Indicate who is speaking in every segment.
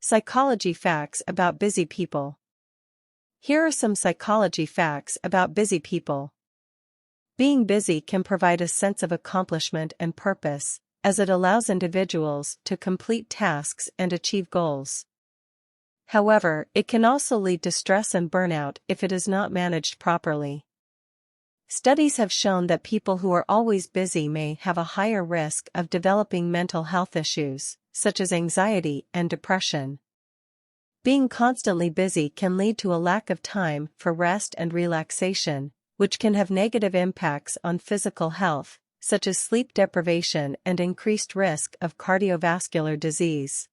Speaker 1: Psychology facts about busy people. Here are some psychology facts about busy people. Being busy can provide a sense of accomplishment and purpose, as it allows individuals to complete tasks and achieve goals. However, it can also lead to stress and burnout if it is not managed properly. Studies have shown that people who are always busy may have a higher risk of developing mental health issues, such as anxiety and depression. Being constantly busy can lead to a lack of time for rest and relaxation, which can have negative impacts on physical health, such as sleep deprivation and increased risk of cardiovascular disease.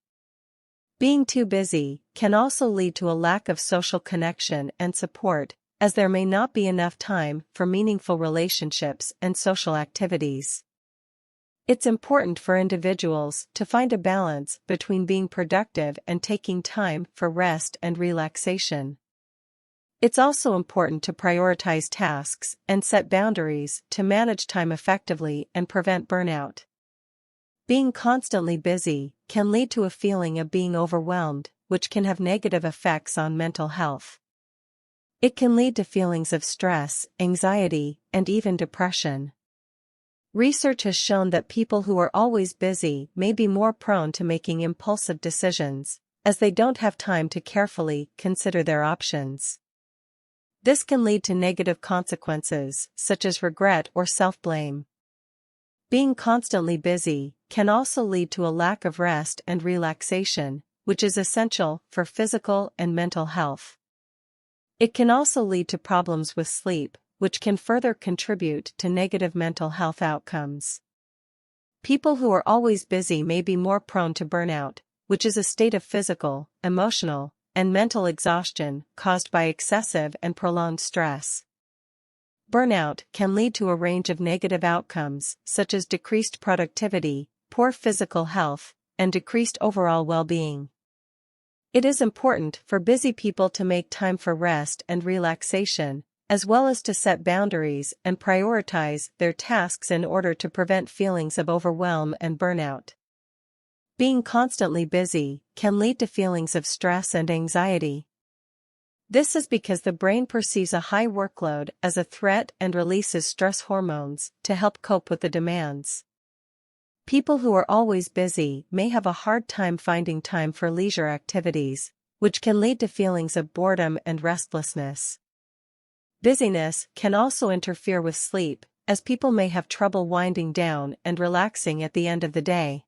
Speaker 1: Being too busy can also lead to a lack of social connection and support, as there may not be enough time for meaningful relationships and social activities. It's important for individuals to find a balance between being productive and taking time for rest and relaxation. It's also important to prioritize tasks and set boundaries to manage time effectively and prevent burnout. Being constantly busy can lead to a feeling of being overwhelmed, which can have negative effects on mental health. It can lead to feelings of stress, anxiety, and even depression. Research has shown that people who are always busy may be more prone to making impulsive decisions, as they don't have time to carefully consider their options. This can lead to negative consequences, such as regret or self-blame. Being constantly busy can also lead to a lack of rest and relaxation, which is essential for physical and mental health. It can also lead to problems with sleep, which can further contribute to negative mental health outcomes. People who are always busy may be more prone to burnout, which is a state of physical, emotional, and mental exhaustion caused by excessive and prolonged stress. Burnout can lead to a range of negative outcomes, such as decreased productivity, poor physical health, and decreased overall well-being. It is important for busy people to make time for rest and relaxation, as well as to set boundaries and prioritize their tasks in order to prevent feelings of overwhelm and burnout. Being constantly busy can lead to feelings of stress and anxiety. This is because the brain perceives a high workload as a threat and releases stress hormones to help cope with the demands. People who are always busy may have a hard time finding time for leisure activities, which can lead to feelings of boredom and restlessness. Busyness can also interfere with sleep, as people may have trouble winding down and relaxing at the end of the day.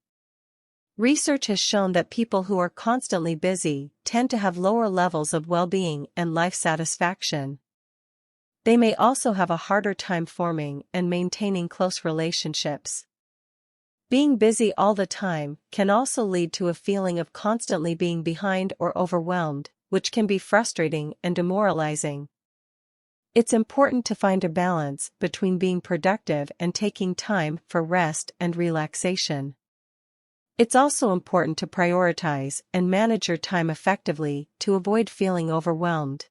Speaker 1: Research has shown that people who are constantly busy tend to have lower levels of well-being and life satisfaction. They may also have a harder time forming and maintaining close relationships. Being busy all the time can also lead to a feeling of constantly being behind or overwhelmed, which can be frustrating and demoralizing. It's important to find a balance between being productive and taking time for rest and relaxation. It's also important to prioritize and manage your time effectively to avoid feeling overwhelmed.